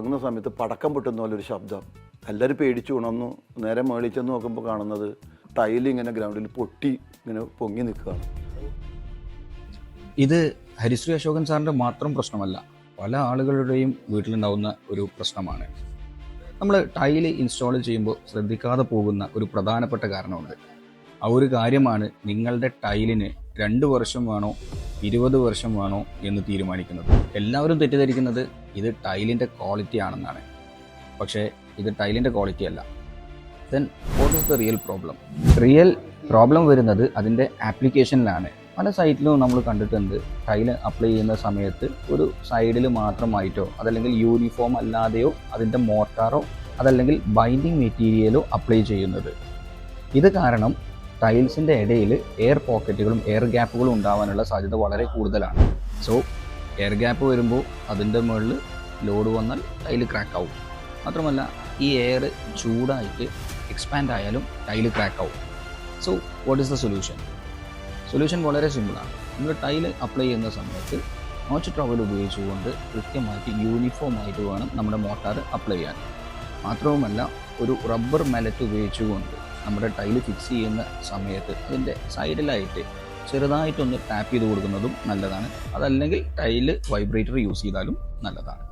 തുടങ്ങുന്ന സമയത്ത് പടക്കം പൊട്ടുന്ന പോലെ ഒരു ശബ്ദം. എല്ലാവരും പേടിച്ചു ഉണർന്നു. നേരെ മേളിൽ ചെന്ന് നോക്കുമ്പോൾ കാണുന്നത് ടൈൽ ഇങ്ങനെ ഗ്രൗണ്ടിൽ പൊട്ടി ഇങ്ങനെ പൊങ്ങി നിൽക്കുകയാണ്. ഇത് ഹരിശ്രീ അശോകൻ സാറിൻ്റെ മാത്രം പ്രശ്നമല്ല, പല ആളുകളുടെയും വീട്ടിലുണ്ടാവുന്ന ഒരു പ്രശ്നമാണ്. നമ്മൾ ടൈല് ഇൻസ്റ്റാൾ ചെയ്യുമ്പോൾ ശ്രദ്ധിക്കാതെ പോകുന്ന ഒരു പ്രധാനപ്പെട്ട കാരണമുണ്ട്. ആ ഒരു കാര്യമാണ് നിങ്ങളുടെ ടൈലിന് 2 വർഷം വേണോ 20 വർഷം വേണോ എന്ന് തീരുമാനിക്കുന്നത്. എല്ലാവരും തെറ്റിദ്ധരിക്കുന്നത് ഇത് ടൈലിൻ്റെ ക്വാളിറ്റി ആണെന്നാണ്. പക്ഷേ ഇത് ടൈലിൻ്റെ ക്വാളിറ്റി അല്ല. Then what is the real problem? Real problem വരുന്നത് അതിൻ്റെ ആപ്ലിക്കേഷനിലാണ്. പല സൈറ്റിലും നമ്മൾ കണ്ടിട്ടുണ്ട്, ടൈല് അപ്ലൈ ചെയ്യുന്ന സമയത്ത് ഒരു സൈഡിൽ മാത്രമായിട്ടോ അതല്ലെങ്കിൽ യൂണിഫോം അല്ലാതെയോ അതിൻ്റെ മോർട്ടാറോ അതല്ലെങ്കിൽ ബൈൻഡിങ് മെറ്റീരിയലോ അപ്ലൈ ചെയ്യുന്നത്. ഇത് കാരണം ടൈൽസിൻ്റെ ഇടയിൽ എയർ പോക്കറ്റുകളും എയർ ഗ്യാപ്പുകളും ഉണ്ടാവാനുള്ള സാധ്യത വളരെ കൂടുതലാണ്. സോ എയർ ഗ്യാപ്പ് വരുമ്പോൾ അതിൻ്റെ മുകളിൽ ലോഡ് വന്നാൽ ടൈല് ക്രാക്ക് ആവും. മാത്രമല്ല ഈ എയർ ചൂടായിട്ട് എക്സ്പാൻഡ് ആയാലും ടൈല് ക്രാക്ക് ആവും. So what is the solution? Solution വളരെ സിമ്പിളാണ്. നമ്മൾ ടൈല് അപ്ലൈ ചെയ്യുന്ന സമയത്ത് നോച്ച് ട്രവൽ ഉപയോഗിച്ചുകൊണ്ട് കൃത്യമായിട്ട് യൂണിഫോം ആയിട്ട് വേണം നമ്മുടെ മോട്ടാർ അപ്ലൈ ചെയ്യാൻ. മാത്രവുമല്ല ഒരു റബ്ബർ മെലറ്റ് ഉപയോഗിച്ചുകൊണ്ട് നമ്മുടെ ടൈല് ഫിക്സ് ചെയ്യുന്ന സമയത്ത് അതിൻ്റെ സൈഡിലായിട്ട് ചെറുതായിട്ടൊന്ന് ടാപ്പ് ചെയ്ത് കൊടുക്കുന്നതും നല്ലതാണ്. അതല്ലെങ്കിൽ ടൈല് വൈബ്രേറ്റർ യൂസ് ചെയ്താലും നല്ലതാണ്.